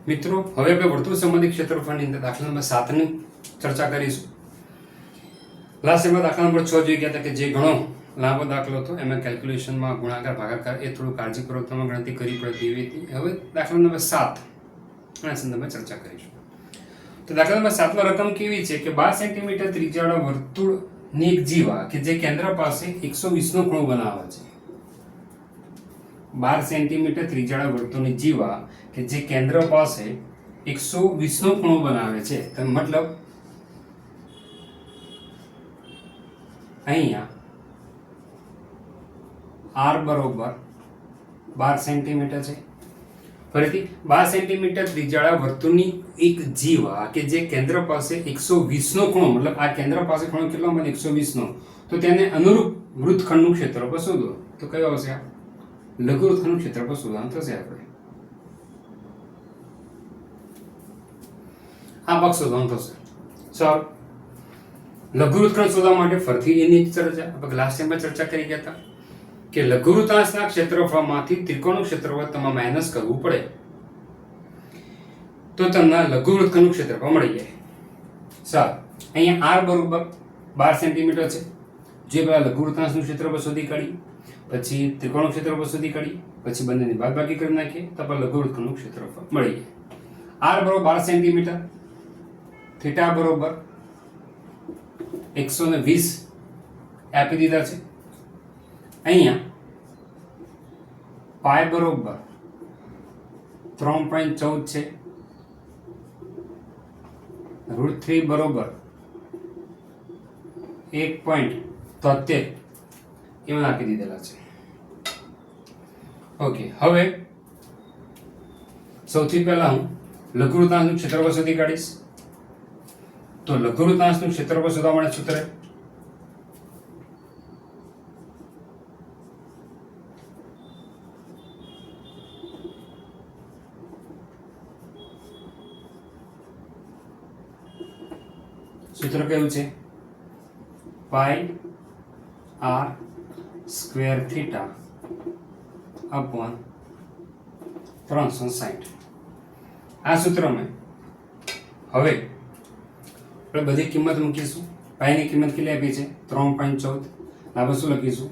મિત્રો, હવે આપણે વર્તુળ સંબંધી ક્ષેત્રફળની અંદર દાખલા નંબર 7 ની ચર્ચા કરીશું. લાસ્ટ એમાં દાખલા નંબર 6 જોઈ ગયા હતા કે જે ઘણો લાંબો દાખલો હતો, એમાં કેલ્ક્યુલેશનમાં ગુણાકાર ભાગાકાર એ થોડું કાળજીપૂર્વક તમે ગણતરી કરવી પડતી એવી હતી. હવે દાખલા નંબર 7 આના સંદર્ભમાં ચર્ચા કરીશું. તો દાખલા નંબર 7 માં રકમ કેવી છે કે 12 સેન્ટીમીટર ત્રિજ્યાવાળા વર્તુળની એક જીવા કે જે કેન્દ્ર પાસે 120 નો ખૂણો બનાવે છે. 12 સેન્ટીમીટર ત્રિજ્યાવાળા વર્તુળની જીવા કે જે કેન્દ્ર પાસે 120 નો ખૂણો બનાવે છે. તો મતલબ અહીંયા r બરોબર 12 સેન્ટીમીટર છે. ફરીથી 12 સેન્ટીમીટર ત્રિજ્યાવાળા વર્તુળની એક જીવા કે જે કેન્દ્ર પાસે 120 નો ખૂણો, મતલબ આ કેન્દ્ર પાસે ખૂણો કેટલો મળે 120 નો, તો તેને અનુરૂપ વૃત્તખંડનું ક્ષેત્રફળ શોધો. તો કયો આવશે? લઘુ વૃત્તખંડનું ક્ષેત્રફળ શોધવાનું થશે. આપણે આ ભાગ શોધવાનું થશે. ચાલો, લઘુ વૃત્તખંડ શોધવા માટે ફરીથી એની ચર્ચા આપણે લાસ્ટ ટાઈમમાં ચર્ચા કરી ગયા હતા કે લઘુ વૃત્તાંશના ક્ષેત્રફળમાંથી ત્રિકોણનું ક્ષેત્રફળ તમારે માઇનસ કરવું પડે તો તમને લઘુ વૃત્તખંડનું ક્ષેત્રફળ મળી જાય. ચાલો, અહીંયા r બરોબર 12 સેન્ટીમીટર છે. જે પેલા લઘુ વૃત્તાંશનું ક્ષેત્રફળ શોધી કાઢી, પછી ત્રિકોણનું ક્ષેત્રફળ શોધી કાઢી, પછી બંનેની બાદબાકી કરી નાખીએ તો આપણે લઘુ વૃત્તખંડનું ક્ષેત્રફળ મળી જાય. r બરોબર 12 સેન્ટીમીટર, થીટા બરોબર 120 આપી દીધા છે. અહીંયા પાય બરોબર 3.14 છે, √3 બરોબર 1.73 એમાં આપી દીધેલા છે. ઓકે, હવે સૌથી પહેલા હું લઘુ વૃત્તાંશનું ક્ષેત્રફળ શોધી કાઢીશ. તો લઘુ વૃત્તાંશનું ક્ષેત્રફળ શોધવા માટે સૂત્ર કેવું છે? પાઈ r સ્ક્વેર થીટા અપોન 360. આ સૂત્રમાં હવે આપણે બધી કિંમત મૂકીશું. પાઈની કિંમત કેટલી આપી છે? 3.14. આપણે શું લખીશું?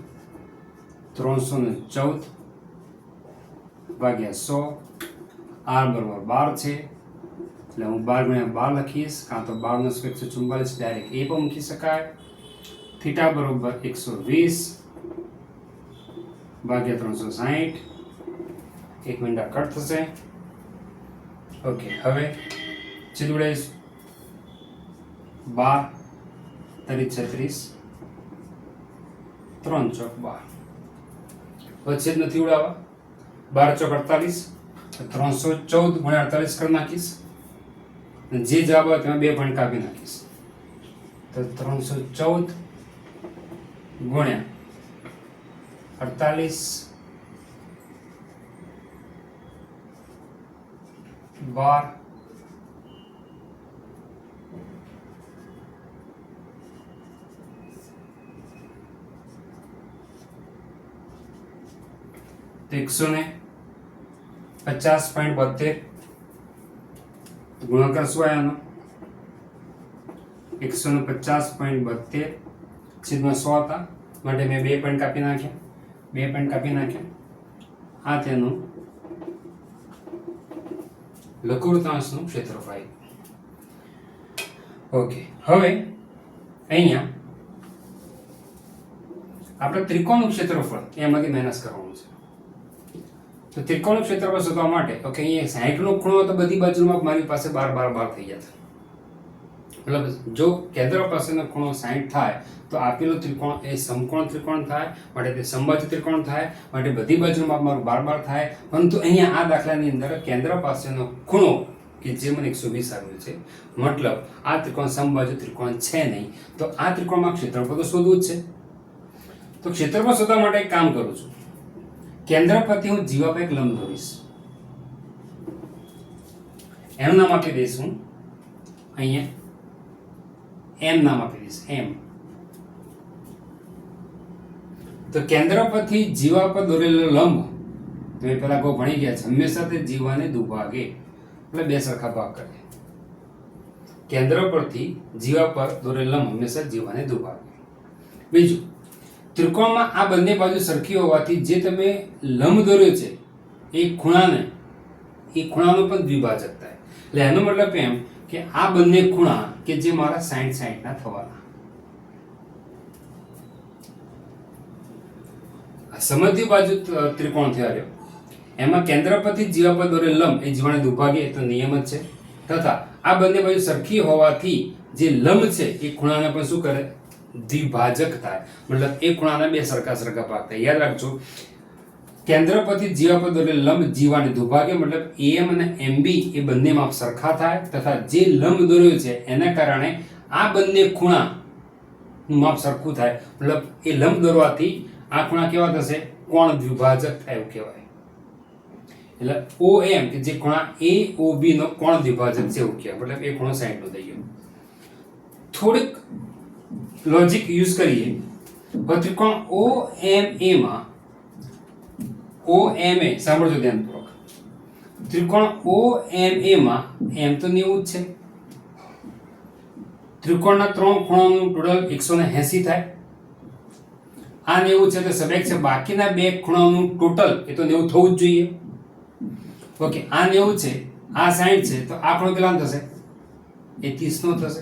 314 ભાગ્યા 100. r બરોબર 12 છે એટલે હું 12 ગુણ્યા 12 લખીશ, કાં તો 12 નો સ્ક્વેર 144 ડાયરેક્ટ એ પણ મૂકી શકાય. થીટા બરોબર 120 ભાગ્યા 360. 1 મિનિટ કટ થશે. ઓકે, હવે છેદ ઉડાવીશું. 12 તરી 36, 3 ચોક 12. હવે છેદ નથી ઉડાવવા. 12 ચોક 48, 314 ગુણ્યા 48 કરી નાખીશ. જે જવાબ આવે તેમાં 2 પોઈન્ટ કાપી નાખીશ. તો 314 ગુણ્યા 48 12 150.72 ગુણાકાર શું આવ્યો? 150.72 છેદમાં 100 હતા માટે મેં 2 પોઈન્ટ કાપી નાખ્યા. 2 પોઈન્ટ કાપી નાખ્યા. આ તેનું લઘુ વૃત્તાંશનું ક્ષેત્રફળ. ઓકે, હવે અહીંયા આપણે ત્રિકોણનું ક્ષેત્રફળ એમાંથી માઇનસ કરવાનું છે. તો ત્રિકોણનું ક્ષેત્રફળ શોધવા માટે ઓકે, અહીંયા 60 નો ખૂણો તો બધી બાજુમાં મારી પાસે 12 થઈ જશે. મતલબ જો કેન્દ્ર પાસેનો ખૂણો 60 થાય તો આપેલો ત્રિકોણ એ સમકોણ ત્રિકોણ થાય, માટે તે સમબાજુ ત્રિકોણ થાય, માટે બધી બાજુમાં મારું 12 થાય. પરંતુ અહીંયા આ દાખલાની અંદર કેન્દ્ર પાસેનો ખૂણો કે જે મને 120 આવ્યો છે, મતલબ આ ત્રિકોણ સમબાજુ ત્રિકોણ છે નહીં, તો આ ત્રિકોણમાં ક્ષેત્રફળ તો શોધવું જ છે. તો ક્ષેત્રફળ શોધવા માટે એક કામ કરું છું. કેન્દ્ર પરથી હું જીવા પર એક લંબ દોરીશ. એનું નામ આપી દઈશ હું અહીંયા એમ નામ આપી દઈશ એમ. તો કેન્દ્ર પરથી જીવા પર દોરેલો લંબ તમે પેલા બહુ ભણી ગયા છે, હંમેશા તે જીવાને દુભાગે. એટલે બે સરખા ભાગ કરીએ. કેન્દ્ર પરથી જીવા પર દોરેલ લંબ હંમેશા જીવાને દુભાગે. બીજું, ત્રિકોણમાં આ બંને બાજુ સરખી હોવાથી જે તમે લંબ દોર્યો છે એ ખૂણાનો પણ દ્વિભાજક થાય. એટલે એનો મતલબ એમ કે આ બંને ખૂણા કે જે મારા 60 ના થવાના. સમદ્વિ બાજુ ત્રિકોણ થયા રહ્યો, એમાં કેન્દ્ર પરથી જીવા પર દોરેલ લંબ એ જીવાને દુભાગે, એ તો નિયમ જ છે. તથા આ બંને બાજુ સરખી હોવાથી જે લંબ છે એ ખૂણાને પણ શું કરે? દ્વિભાજક થાય. મતલબ એ ખૂણાના બે સરખા ભાગ થાય. યાદ રાખજો, કેન્દ્ર પરથી જીવા પર દોરેલ લંબ જીવાને દુભાગે, મતલબ AM અને MB એ બંને માપ સરખા થાય. તથા જે લંબ દોર્યો છે એના કારણે આ બંને ખૂણાનું માપ સરખું થાય. મતલબ એ લંબ દોરવાથી આ ખૂણા કેવા થશે? કોણ દ્વિભાજક થાય એવું કહેવાય. એટલે OM કે જે ખૂણા AOB નો કોણ દ્વિભાજક છે એવું કહેવાય. મતલબ એ ખૂણો 60 નો થઈ ગયો. થોડીક લોજિક યુઝ કરીએ તો ત્રિકોણ OMA સાંભળજો ધ્યાનપૂર્વક. ત્રિકોણ OMA માં M તો 90 જ છે. ત્રિકોણના ત્રણ ખૂણાનું ટોટલ 180 થાય. આ 90 છે તો સબેક છે, બાકીના બે ખૂણાનું ટોટલ એ તો 90 થવું જ જોઈએ. ઓકે, આ 90 છે, આ 60 છે, તો આ ખૂણો કેટલાનો થશે? એ 30 નો થશે.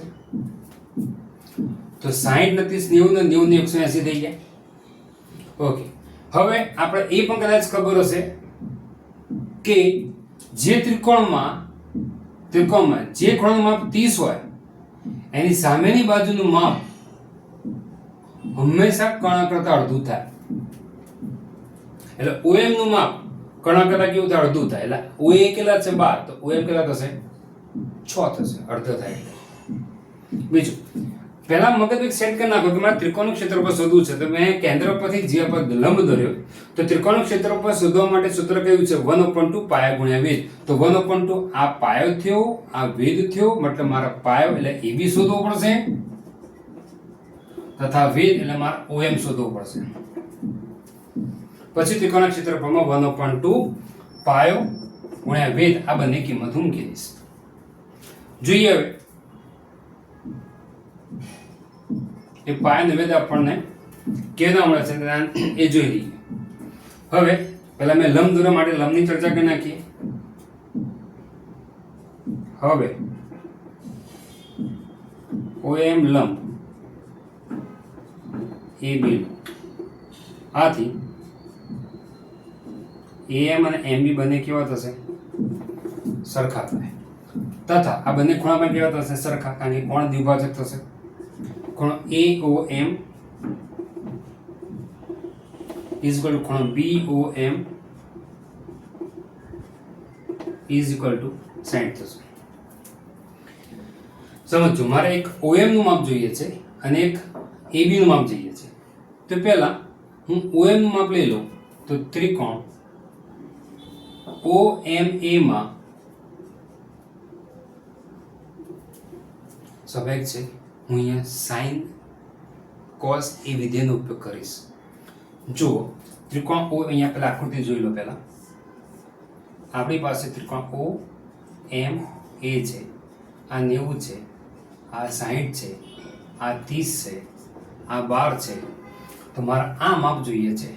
તો 60 ને 30 90 ને 90 ને 180 થઈ ગયા. ઓકે, હવે આપણે એ પણ કદાચ ખબર હશે કે જે ત્રિકોણમાં જે ખૂણાનું માપ 30 હોય એની સામેની બાજુનું માપ હંમેશા કર્ણ કરતા અડધું થાય. એટલે OM નું માપ કર્ણ કરતા કેવું થાય? અડધું થાય. એટલે OA કેટલા છે? 12, તો OM કેટલા થશે? 6 થશે, અડધો થાય. બીજું, પહેલા મગજ સેટ કરી નાખો કે મારે ત્રિકોણનું ક્ષેત્રફળ શોધવું છે. તો મેં કેન્દ્ર પરથી જીવા પર લંબ દોર્યો, તો ત્રિકોણનું ક્ષેત્રફળ શોધવા માટે સૂત્ર કયું છે? 1/2 પાયા ગુણ્યા વેધ. તો 1/2 આ પાયો થયો, આ વેધ થયો, મતલબ મારા પાયો એટલે AB શોધવો પડશે તથા વેધ એટલે મારે OM શોધવો પડશે. પછી ત્રિકોણના ક્ષેત્રફળમાં 1/2 પાયો ગુણ્યા વેધ આ બંને કિંમત હું મૂકી દઈશ. જોઈએ હવે એ પાયો અને વેધ આપણને કેવા મળે છે એ જોઈ લઈએ. હવે પહેલા મેં લંબ દોરવા માટે લંબની ચર્ચા કરી નાખીએ. હવે OM લંબ AB આથી AM અને MB બંને કેવા થશે? સરખા થાય. તથા આ બંને ખૂણા પણ કેવા થશે? સરખા, કારણ કે કોણ દ્વિભાજક થશે. ખૂણો AOM is equal to ખૂણો BOM is equal to 60 થશે. સમજો, મારે એક OM નું માપ જોઈએ છે અને એક AB નું માપ જોઈએ છે. તો પહેલા હું OM નું માપ લઈ લઉં. તો ત્રિકોણ OMA માં સ્વાભાવિક છે હું અહીંયા sin cos એ વિધેયનો ઉપયોગ કરીશ. જો ત્રિકોણ O, અહીંયા પહેલા આકૃતિ જોઈ લો. પહેલા આપણી પાસે ત્રિકોણ OMA છે, આ 90 છે, આ 60 છે, આ 30 છે, આ 12 છે. તો મારે આ માપ જોઈએ છે.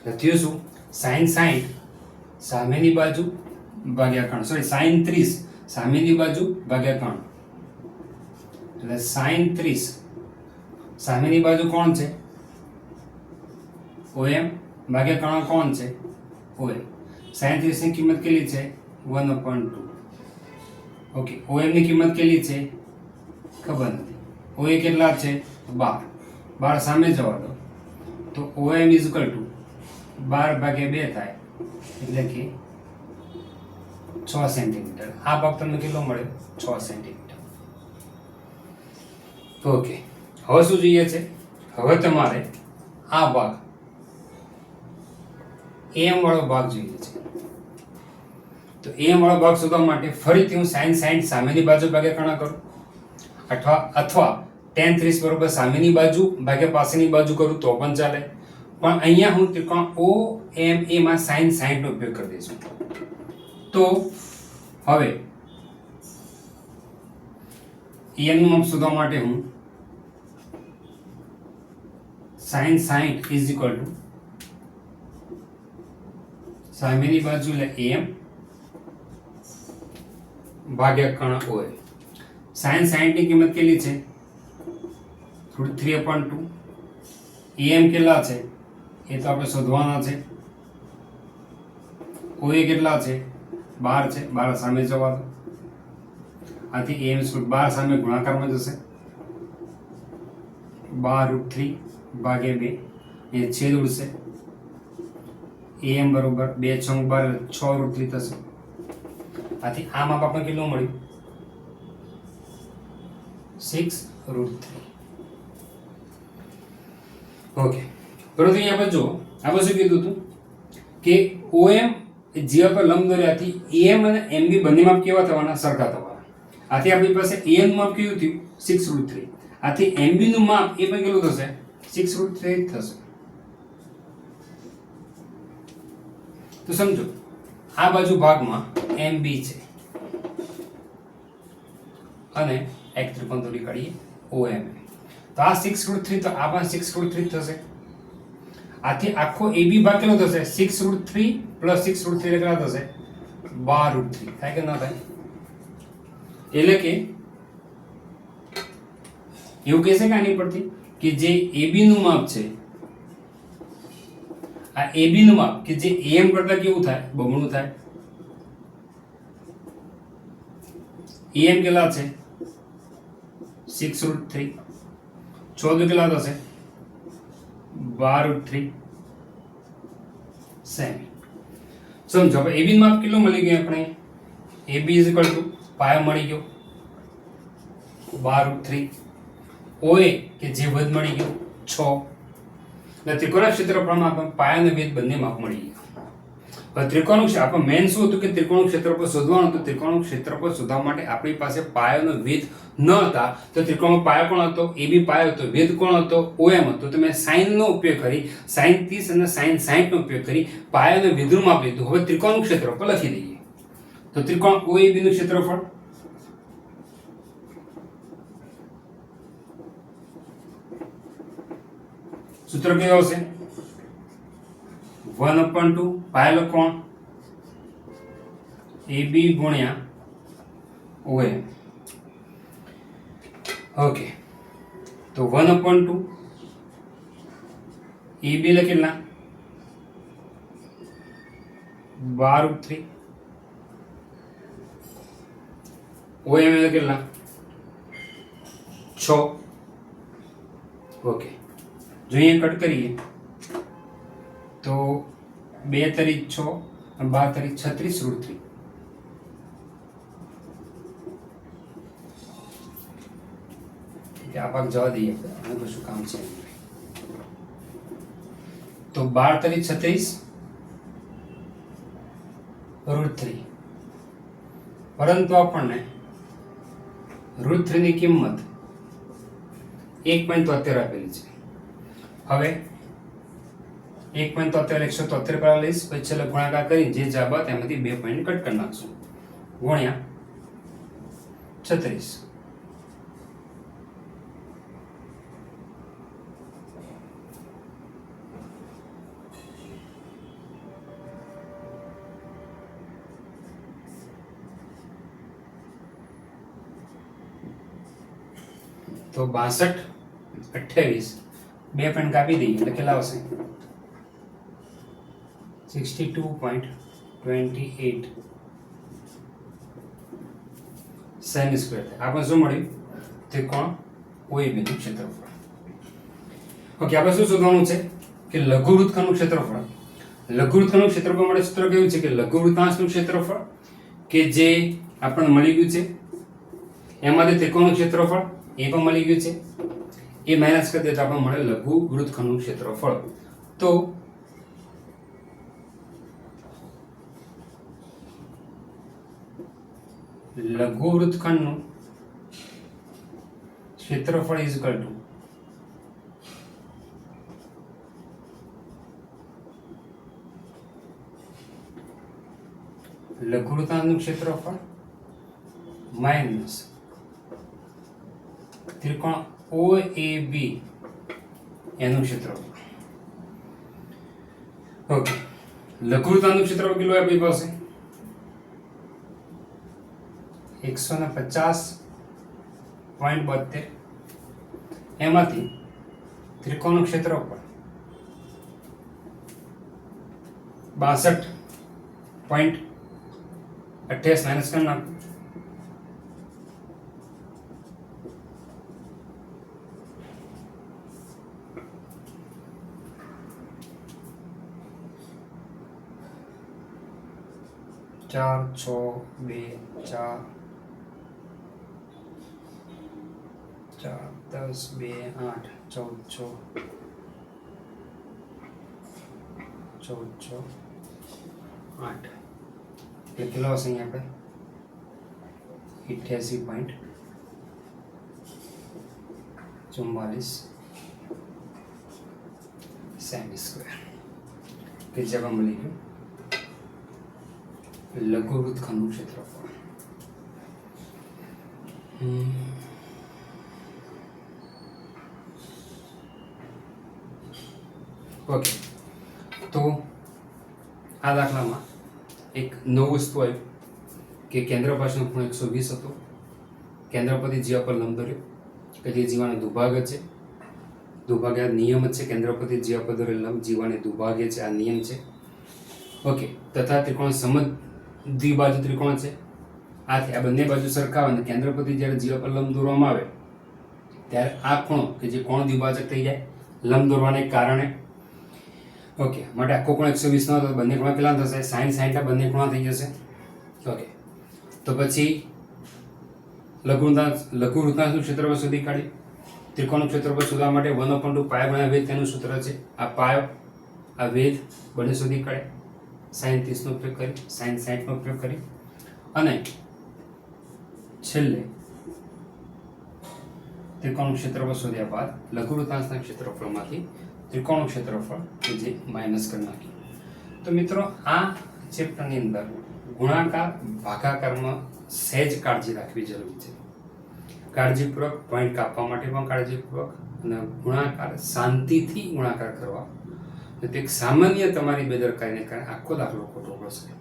થયું શું? sin 60 સામેની બાજુ ભાગ્યા કર્ણ, સોરી sin 30 સામેની બાજુ ભાગ્યા કર્ણ. એટલે sin 30 સામેની બાજુ કોણ છે? OM ભાગ્યા કર્ણ કોણ છે? OM. sin 30 ની કિંમત કેટલી છે? 1/2. ઓકે, OM ની કિંમત કેટલી છે? ખબર નથી. OA કેટલા છે? 12. 12 સામે જવા દો તો OM is equal to 12/2 થાય, એટલે કે 6 સેન્ટીમીટર. આ ભાગ તમને કેટલો મળે? 6 સેન્ટીમીટર. ઓકે, હવે શું જોઈએ છે? હવે તમારે આ ભાગ AM વાળો ભાગ જોઈએ છે. તો AM વાળો ભાગ શોધવા માટે ફરીથી હું sin 60 સામેની બાજુ ભાગ્યા કર્ણ કરું, અથવા tan 30 બરોબર સામેની બાજુ ભાગ્યા પાછળની બાજુ કરું તો પણ ચાલે. પણ અહીંયા હું ત્રિકોણ OMA માં sin 60 નો ઉપયોગ કરી દઈશું. તો હવે EM નું માપ શોધવા માટે હું sin 60 ઇઝ ઇક્વલ ટુ સામેની બાજુ એટલે AM ભાગ્યા કણ OA. sin 60 ની કિંમત કેટલી છે? √3/2. AM કેટલા છે એ તો આપણે શોધવાના છે. OA કેટલા છે? 12 છે. 12 સામે જવા દો. આથી AM √ 12 સામે ગુણાકારમાં જશે. 12 √3 ભાગ્યા 2 એ છેદ ઉડશે. AM બરોબર 2 × 12 6 √3 થશે. આથી આ માપ આપણને કેટલું મળ્યું? 6 √3. ઓકે, પરંતુ અહીંયા આપણે જુઓ આપણે શું કીધું હતું કે OM જીવા પર લંબ દોર્યાથી AM અને MB બંને માપ કેવા થવાના? સરખા થવાના. આથી આપણી પાસે AM નું માપ કેવું થયું? 6 √3. આથી MB નું માપ એ પણ કેટલું થશે? 6 √3 થશે. તો સમજો આ બાજુ ભાગમાં MB છે અને એક ત્રિકોણ દોરી કાઢીએ OM. તો આ 6 √3 તો આ પણ 6 √3 થશે. આથી આખો AB ભાગ કેટલો થશે? 6 √3 + 6 √3 કેટલા થશે? 12 √3. થાય કે ના થાય? એટલે કે એવું કહેશે કે આની પરથી કે જે AB નું માપ છે, આ AB નું માપ કે જે AM કરતા કેવું થાય? બમણું થાય. AM કેટલા છે? 6 √3. 14 કેટલા થશે? 12 √3 સેમી. સમજો હવે AB નું માપ કેટલું મળી ગયું આપણે? AB = પાયો મળી ગયો 12 √3. OA કે જે વધ મળી ગયો 6. એટલે ત્રિકોણના ક્ષેત્રફળમાં આપણને પાયા અને વેધ બંને માપ મળી ગયા. હવે ત્રિકોણનું આપણે મેન શું હતું કે ત્રિકોણનું ક્ષેત્રફળ શોધવાનું હતું. ત્રિકોણનું ક્ષેત્રફળ શોધવા માટે આપણી પાસે પાયો અને વેધ ન હતા. તો ત્રિકોણમાં પાયો કોણ હતો? AB પાયો હતો. વેધ કોણ હતો? OM હતો. તો મેં sin નો ઉપયોગ કરી sin 30 અને sin 60 નો ઉપયોગ કરી પાયો અને વેધનું માપ લીધું. હવે ત્રિકોણનું ક્ષેત્રફળ લખી દઈએ. તો ત્રિકોણ OAB નું ક્ષેત્રફળ સૂત્ર કેવું આવશે? 1/2 પાયો કોણ? AB ગુણ્યા OM. ઓકે, તો 1/2 AB એટલે કેટલા? 12 √3. OM એટલે કેટલા? 6. ઓકે, જો અહીંયા કટ કરીએ તો 2 * 6 અને 12 * 36 √3. આ ભાગ જવા દઈએ, આનું કશું કામ છે. તો 12 * 36 √3. પરંતુ આપણને √3 ની કિંમત 1.73 આપેલી છે. હવે 1.73 173 પર લઈશ, પછી છેલ્લે ગુણાકાર કરીને જે જવાબ આવે તેમાંથી 2 પોઈન્ટ કટ કરી નાખશું ગુણ્યા 36. તો 62 28 2 પોઈન્ટ કાપી દઈએ એટલે કેટલા આવશે? 62.28 sin સ્ક્વેર. આપણે શું મળ્યું? ત્રિકોણ OAB નું ક્ષેત્રફળ. ઓકે, આપણે શું શોધવાનું છે કે લઘુ વૃત્તખંડનું ક્ષેત્રફળ. લઘુ વૃત્તખંડનું ક્ષેત્રફળ માટે સૂત્ર કેવું છે કે લઘુ વૃત્તાંશનું ક્ષેત્રફળ કે જે આપણને મળી ગયું છે એમાંથી ત્રિકોણનું ક્ષેત્રફળ એ પણ મળી ગયું છે, એ માઇનસ કરી દે તો આપણને મળે લઘુ વૃત્તખંડનું ક્ષેત્રફળ. તો લઘુ વૃત્તખંડનું ક્ષેત્રફળ ઇઝ ઇક્વલ ટુ લઘુવૃત્તાંશનું ક્ષેત્રફળ માઇનસ ત્રિકોણ OAB એનું ક્ષેત્રફળ. ઓકે, લઘુવૃત્તાંશનું ક્ષેત્રફળ કેટલું આપણી પાસે 150.72. એમાંથી ત્રિકોણનું ક્ષેત્રફળ 62.28 માઇનસ કરી નાખો. ચાર, 6, 2, 4, 10, 2, 8, 14, 8 એટલે કેટલો હશે અહીંયા આપણે 88.44 સેમી સ્ક્વેર કે જવાબ મળી ગયો લઘુવૃત્તખંડનું ક્ષેત્રફળ. ઓકે, તો આ દાખલામાં એક નવું વસ્તુ આવ્યું કે કેન્દ્ર પાસેનો ખૂણો 120 હતો. કેન્દ્ર પરથી જીવા પર લંબ દોર્યો કે જે જીવાનો દુભાગ્ય છે. દુભાગ્ય નિયમ જ છે. કેન્દ્ર પરથી જીવા પર દોરેલ લંબ જીવાને દુભાગ્ય છે. આ નિયમ છે. ઓકે, તથા ત્રિકોણ દ્વિબાજુ ત્રિકોણ છે. આથી આ બંને બાજુ સરખાવે અને કેન્દ્ર પરથી જ્યારે જીવા પર લંબ દોરવામાં આવે ત્યારે આ ખૂણો કે જે કોણ દ્વિભાજક થઈ જાય લંબ દોરવાને કારણે. ઓકે, માટે આખો ખૂણો 120 નો હતો. બંને ખૂણા કેટલા થશે? 60 બંને ખૂણા થઈ જશે. ઓકે, તો પછી લઘુવૃત્તાંશનું ક્ષેત્રફળ શોધી કાઢી. ત્રિકોણનું ક્ષેત્રફળ શોધવા માટે 1/2 પાય ગુણ્યા વેધ તેનું સૂત્ર છે. આ પાયો આ વેધ બંને શોધી કાઢે. sin 30 નો ઉપયોગ કરી, sin 60 નો ઉપયોગ કરી અને છેલ્લે ત્રિકોણનું ક્ષેત્રફળ શોધ્યા બાદ લઘુવૃત્તાંશના ક્ષેત્રફળમાંથી ત્રિકોણનું ક્ષેત્રફળ કે જે માઇનસ કરી નાખ્યું. તો મિત્રો, આ ચેપ્ટરની અંદર ગુણાકાર ભાગાકારમાં સહેજ કાળજી રાખવી જરૂરી છે. કાળજીપૂર્વક પોઈન્ટ કાપવા માટે પણ કાળજીપૂર્વક અને ગુણાકાર શાંતિથી ગુણાકાર કરવા. એક સામાન્ય તમારી બેદરકારીને કારણે આખો દાખલો ખોટો પડશે.